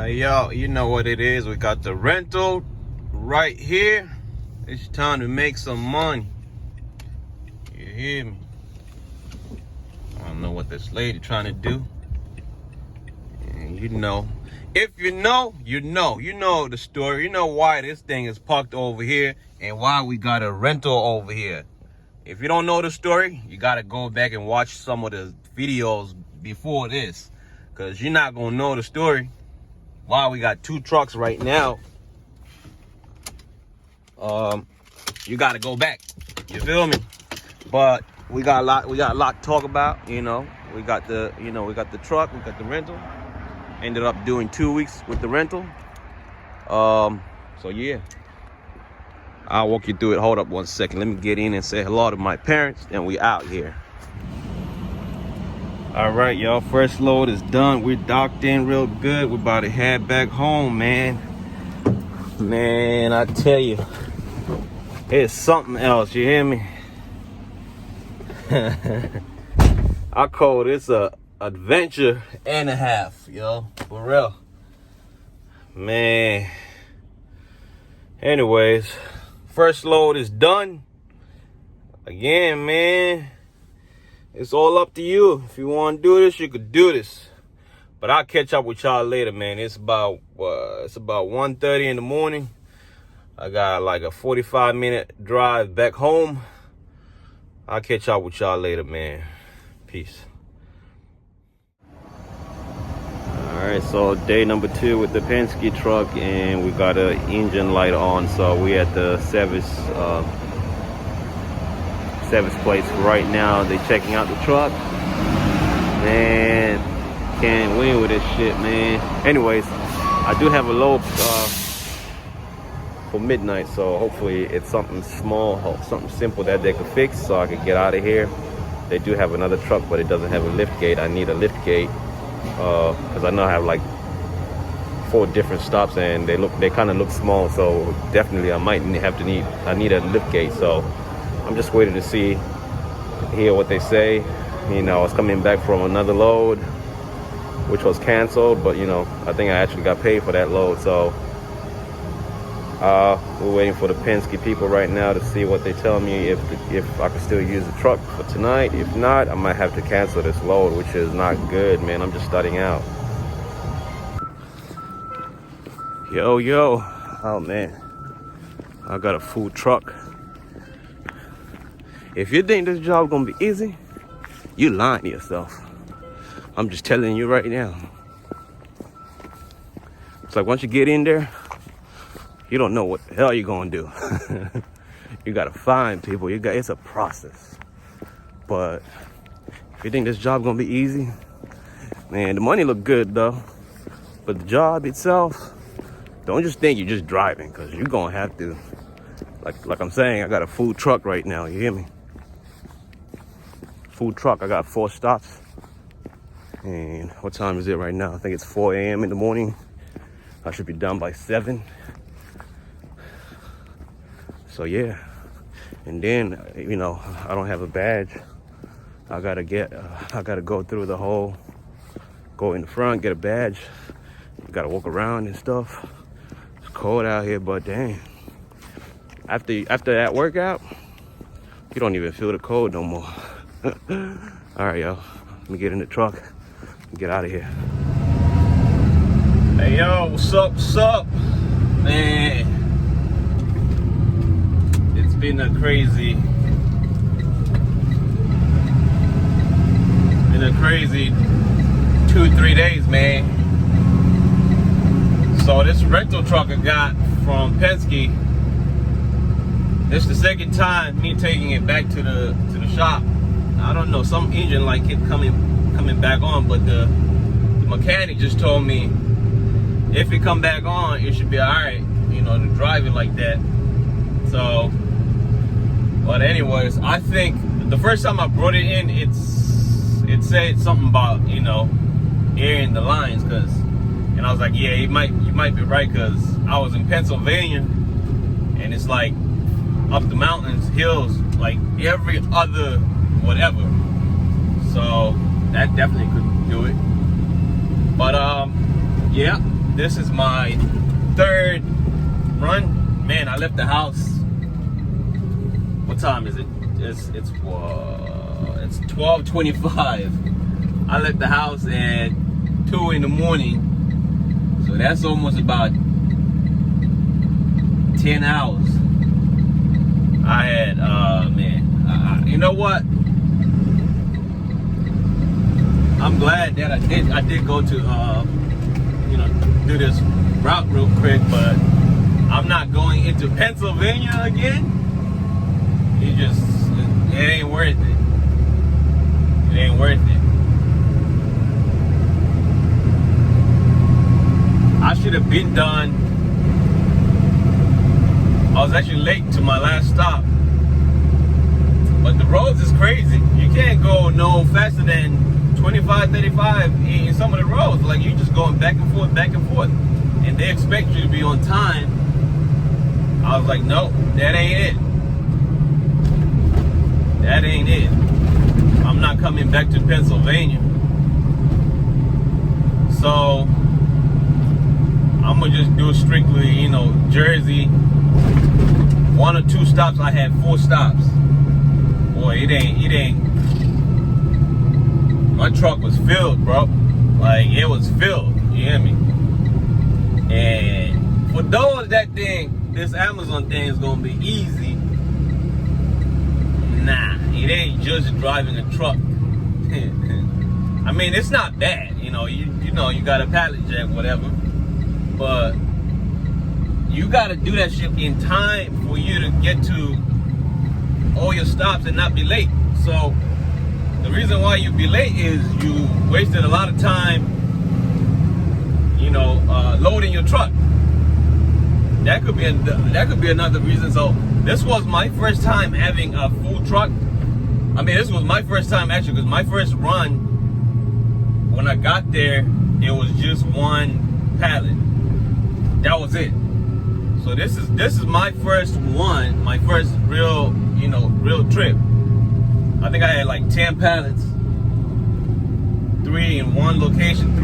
Yo, you know what it is. We got the rental right here. It's time to make some money. You hear me? I don't know what this lady trying to do. And you know. If you know, you know. You know the story. You know why this thing is parked over here and why we got a rental over here. If you don't know the story, you got to go back and watch some of the videos before this. Because you're not going to know the story. Why we got two trucks right now. You got to go back. You feel me? But we got a lot to talk about, you know. We got the truck, we got the rental. Ended up doing 2 weeks with the rental. So yeah. I'll walk you through it. Hold up one second. Let me get in and say hello to my parents, and we out here. All right, y'all. First load is done. We're docked in real good. We're about to head back home, man. Man, I tell you, it's something else. You hear me? I call this a adventure and a half, yo. For real, man. Anyways, first load is done. Again, man. It's all up to you. If you want to do this, you could do this. But I'll catch up with y'all later, man. It's about 1:30 in the morning. I got like a 45-minute drive back home. I'll catch up with y'all later, man. Peace. All right, so day number 2 with the Penske truck, and we got an engine light on. So we at the service place right now. They checking out the truck. Man, can't win with this shit, man. Anyways, I do have a load for midnight, so hopefully it's something small, something simple that they could fix so I could get out of here. They do have another truck, but it doesn't have a lift gate. I need a lift gate because I know I have like 4 different stops, and they kind of look small, so definitely I need a lift gate. So I'm just waiting to hear what they say. You know, I was coming back from another load, which was canceled, but you know, I think I actually got paid for that load. So we're waiting for the Penske people right now to see what they tell me, if I can still use the truck for tonight. If not, I might have to cancel this load, which is not good, man. I'm just starting out. Yo. Oh man, I got a full truck. If you think this job gonna be easy, you lying to yourself. I'm just telling you right now. It's like once you get in there, you don't know what the hell you're gonna do. You gotta find people. It's a process. But if you think this job gonna be easy, man, the money look good though. But the job itself, don't just think you're just driving, because you're gonna have to. Like I'm saying, I got a full truck right now. You hear me? Full truck. I got 4 stops. And what time is it right now? I think it's 4 a.m. in the morning. I should be done by 7. So yeah. And then, you know, I don't have a badge. I gotta go through the whole, go in the front, get a badge. Gotta walk around and stuff. It's cold out here, but dang. After that workout, you don't even feel the cold no more. All right, y'all. Let me get in the truck and get out of here. Hey, yo, what's up? Man, it's been a crazy 2-3 days, man. So this rental truck I got from Penske, this is the second time me taking it back to the shop. I don't know, some engine light kept coming back on, but the mechanic just told me if it come back on, it should be alright, you know, to drive it like that. So, but anyways, I think the first time I brought it in, it said something about, you know, airing the lines, and I was like, yeah, you might be right, because I was in Pennsylvania, and it's like up the mountains, hills, like every other whatever. So that definitely could do it. But yeah, This is my third run. Man, I left the house. What time is it? It's 12:25. I left the house at 2 in the morning. So that's almost about 10 hours. I had, you know what? I'm glad that I did go to, do this route real quick, but I'm not going into Pennsylvania again. It ain't worth it. It ain't worth it. I should have been done. I was actually late to my last stop. But the roads is crazy. You can't go no faster than 25, 35 in some of the roads. Like, you just going back and forth. And they expect you to be on time. I was like, nope, that ain't it. That ain't it. I'm not coming back to Pennsylvania. So I'm gonna just do strictly, Jersey. 1 or 2 stops. I had 4 stops. Boy, it ain't. My truck was filled, bro. Like, it was filled. You hear me? And for those that think this Amazon thing is gonna be easy, nah, it ain't just driving a truck. I mean, it's not bad, you got a pallet jack, whatever, but you gotta do that shit in time for you to get to all your stops and not be late. So the reason why you be late is you wasted a lot of time, loading your truck. That could be another reason. So this was my first time having a full truck. I mean, this was my first time actually, because my first run, when I got there, it was just 1 pallet. That was it. So this is my first one, my first real trip. I think I had like 10 pallets, 3 in one location,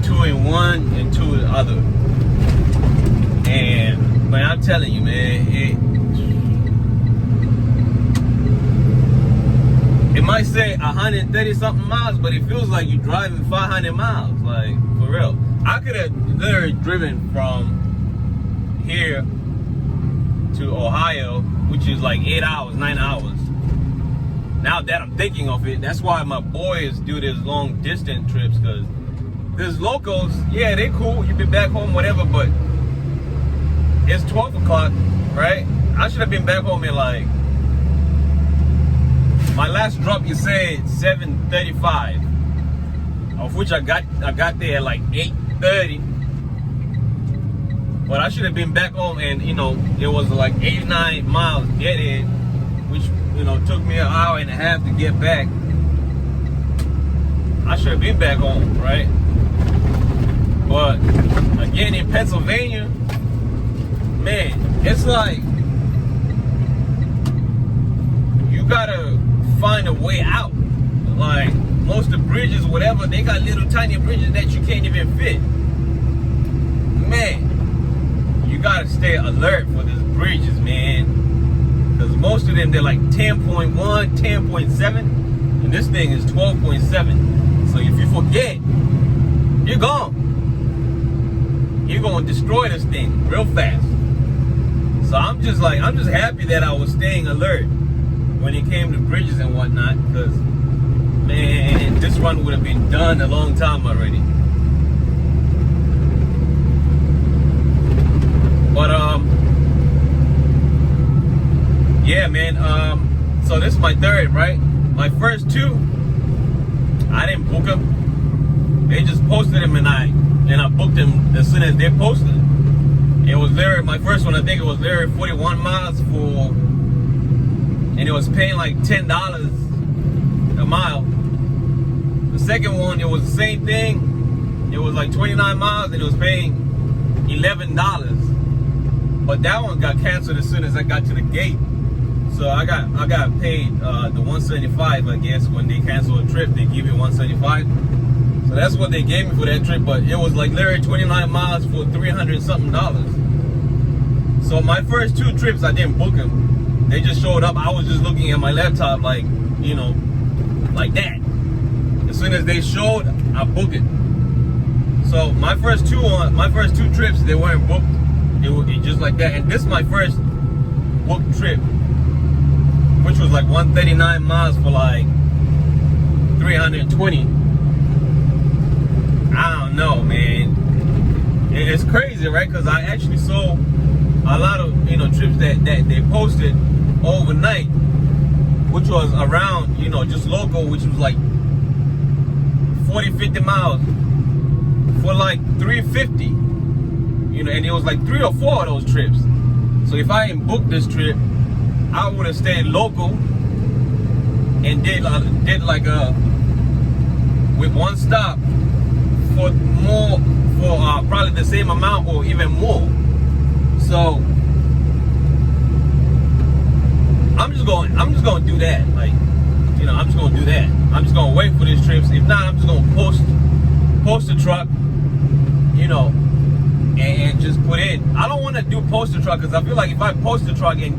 2 in one, and 2 in the other. And man, I'm telling you, man, it might say 130 something miles, but it feels like you're driving 500 miles, like, for real. I could have literally driven from here to Ohio, which is like 8 hours, 9 hours. Now that I'm thinking of it, that's why my boys do these long distance trips, because there's locals, yeah, they cool, you be back home, whatever, but it's 12 o'clock, right? I should have been back home at like, my last drop, you said 7:35, of which I got there at like 8:30. But I should have been back home, and it was like 89 miles get in, which took me an hour and a half to get back. I should have been back home, right? But again, in Pennsylvania, man, it's like you gotta find a way out. Like, most of the bridges, whatever, they got little tiny bridges that you can't even fit. Man, you gotta stay alert for these bridges, man, because most of them, they're like 10.1, 10.7, and this thing is 12.7. So if you forget, you're gone. You're gonna destroy this thing real fast. So I'm just happy that I was staying alert when it came to bridges and whatnot, because man, this run would have been done a long time already. But yeah, man, so this is my third, right? My first 2, I didn't book them. They just posted them, and I booked them as soon as they posted them. It was there, my first one, I think it was there 41 miles for, and it was paying like $10 a mile. The second one, it was the same thing. It was like 29 miles, and it was paying $11. But that one got canceled as soon as I got to the gate. So I got paid the $175, I guess. When they cancel a trip, they give you $175. So that's what they gave me for that trip, but it was like literally 29 miles for $300 something. So my first 2 trips, I didn't book them. They just showed up. I was just looking at my laptop like, you know, like that. As soon as they showed, I booked it. So my first two trips, they weren't booked. It just like that. And this is my first booked trip, which was like 139 miles for like 320. I don't know, man. It's crazy, right? Because I actually saw a lot of, you know, trips that they posted overnight, which was around, you know, just local, which was like 40-50 miles for like 350, you know, and it was like 3 or 4 of those trips. So if I didn't book this trip, I would have stayed local and did like a with one stop for more, for probably the same amount or even more. So I'm just gonna do that. Like, you know, I'm just gonna do that. I'm just gonna wait for these trips. If not, I'm just gonna post the truck, you know, and just put in. I don't want to do post the truck because I feel like if I post the truck and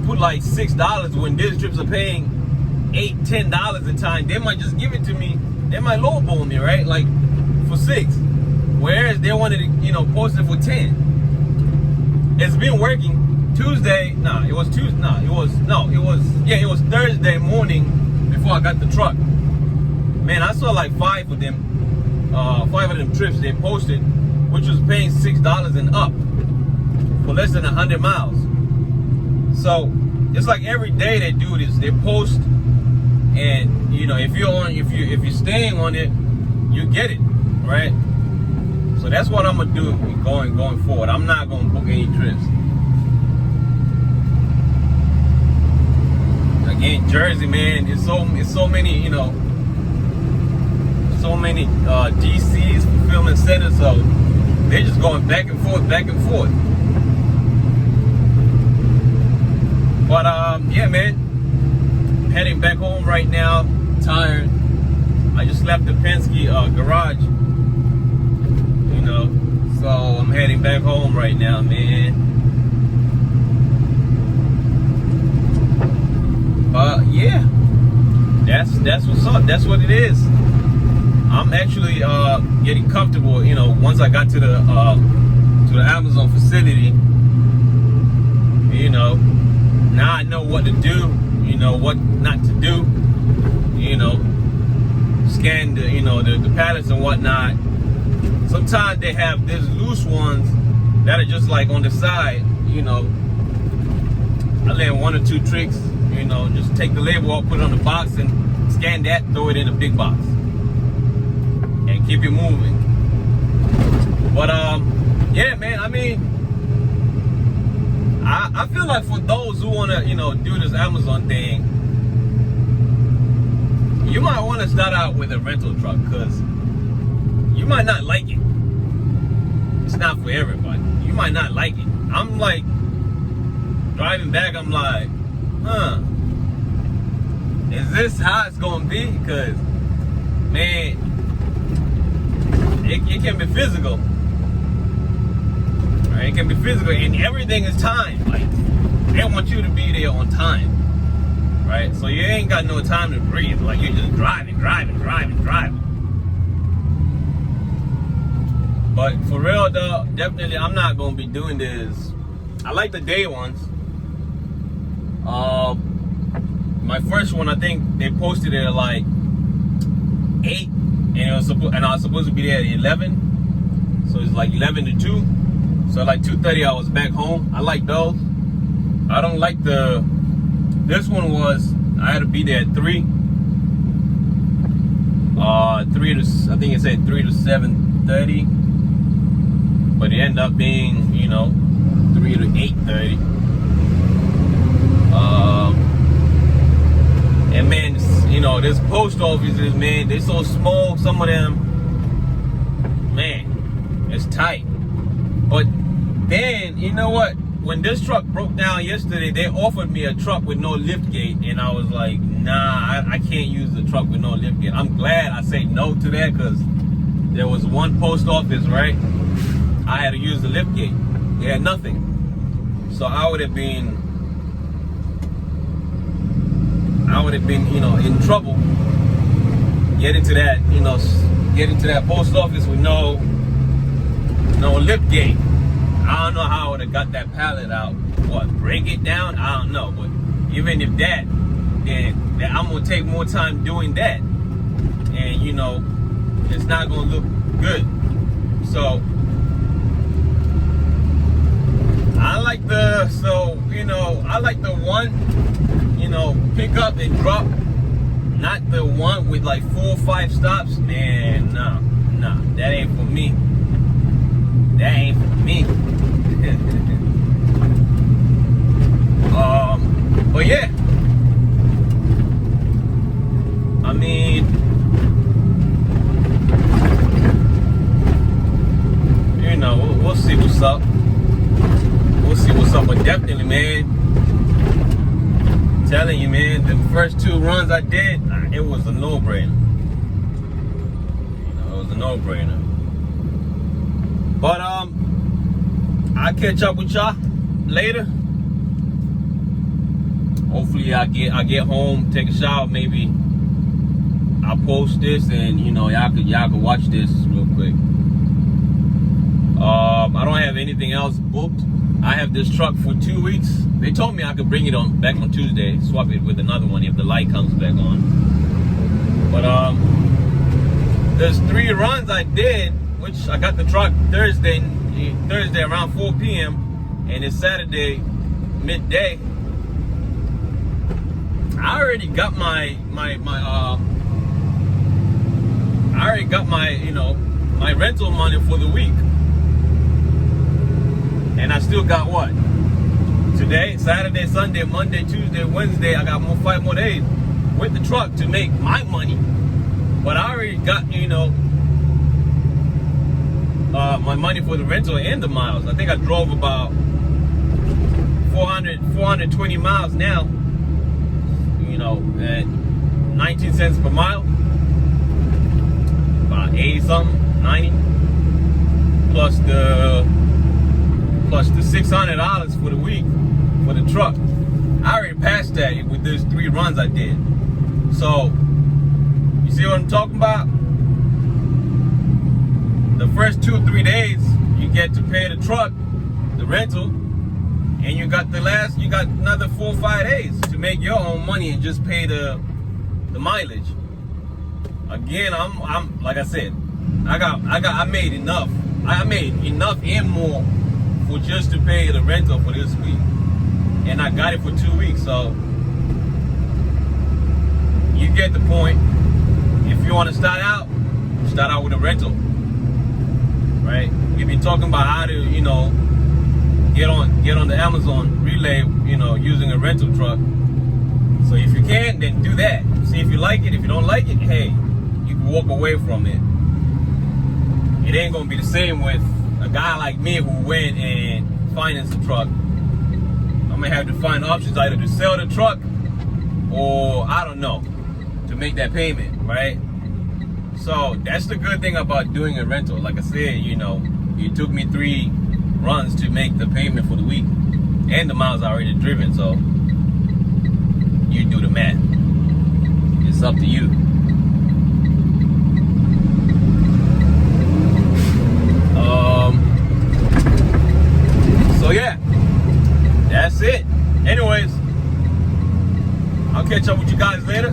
put like $6 when these trips are paying $8-10 a time, they might just give it to me. They might lowball me, right? Like for $6, whereas they wanted to, you know, post it for $10. It's been working. It was Thursday morning before I got the truck. Man, I saw like 5 of them trips they posted, which was paying $6 and up for less than 100 miles. So it's like every day they do this. They post, and you know, if you're staying on it, you get it, right? So that's what I'm gonna do going forward. I'm not gonna book any trips. Again, Jersey, man, it's so many, you know, so many DCs, fulfillment centers, so they're just going back and forth. But yeah, man, heading back home right now. Tired. I just left the Penske garage, you know, so I'm heading back home right now, man. Yeah, that's what's up. That's what it is. I'm actually getting comfortable, you know, once I got to the Amazon facility. You know, now I know what to do, you know, what not to do, you know, scan the, you know, the pallets and whatnot. Sometimes they have these loose ones that are just like on the side, you know. I learned 1 or 2 tricks, you know, just take the label off, put it on the box and scan that, throw it in a big box and keep it moving. But yeah, man, I mean, I feel like for those who want to, you know, do this Amazon thing, you might want to start out with a rental truck because you might not like it. It's not for everybody. You might not like it. I'm like, driving back, I'm like, is this how it's gonna be? Because, man, it can be physical. Right? It can be physical, and everything is time. Like, they want you to be there on time, right? So you ain't got no time to breathe. Like, you're just driving. But for real though, definitely I'm not gonna be doing this. I like the day ones. My first one, I think they posted it at like 8, and I was supposed to be there at 11. So it's like 11 to 2. So like 2:30, I was back home. I like those. I don't like this one was, I had to be there at 3. 3 to, I think it said 3 to 7:30. But it ended up being, you know, 3 to 8:30. And man, you know, this post offices, man, they so small. Some of them, man, it's tight. But then, you know what? when this truck broke down yesterday, they offered me a truck with no lift gate, and I was like, nah, I can't use the truck with no lift gate. I'm glad I said no to that, because there was one post office, right? I had to use the lift gate. They had nothing. So I would have been, in trouble getting to that, getting to that post office with no lift gate. I don't know how I would have got that pallet out. What, break it down? I don't know. But even if that, then I'm going to take more time doing that. And, it's not going to look good. So, I like the one, pick up and drop. Not the one with like 4 or 5 stops. Man, nah, that ain't for me. That ain't for me. But yeah, I mean, we'll see what's up. We'll see what's up, but definitely, man, telling you, man, the first 2 runs I did, it was a no-brainer. It was a no-brainer. But I'll catch up with y'all later. Hopefully I get home, take a shower, maybe I'll post this, and y'all could watch this real quick. I don't have anything else booked. I have this truck for 2 weeks. They told me I could bring it back on Tuesday, swap it with another one if the light comes back on. But there's 3 runs I did, which I got the truck Thursday around 4 p.m. and it's Saturday midday. I already got my my rental money for the week. And I still got what? Today, Saturday, Sunday, Monday, Tuesday, Wednesday. I got 5 more days with the truck to make my money. But I already got, my money for the rental and the miles. I think I drove about 420 miles now. At 19 cents per mile. About 80 something, 90. Plus the $600 for the week for the truck. I already passed that with those 3 runs I did. So, you see what I'm talking about? The first 2-3 days, you get to pay the truck, the rental, and you got another 4 or 5 days to make your own money and just pay the mileage. Again, I'm like I said, I made enough. I made enough and more for just to pay the rental for this week, and I got it for 2 weeks. So you get the point. If you want to start out with a rental, right? We've been talking about how to get on the Amazon relay, using a rental truck. So if you can, then do that. See if you like it. If you don't like it, hey, you can walk away from it. It ain't gonna be the same with a guy like me who went and financed the truck. I'm gonna have to find options either to sell the truck or I don't know, to make that payment, right? So that's the good thing about doing a rental. Like I said, it took me 3 runs to make the payment for the week and the miles I already driven. So you do the math. It's up to you. So yeah, that's it. Anyways, I'll catch up with you guys later.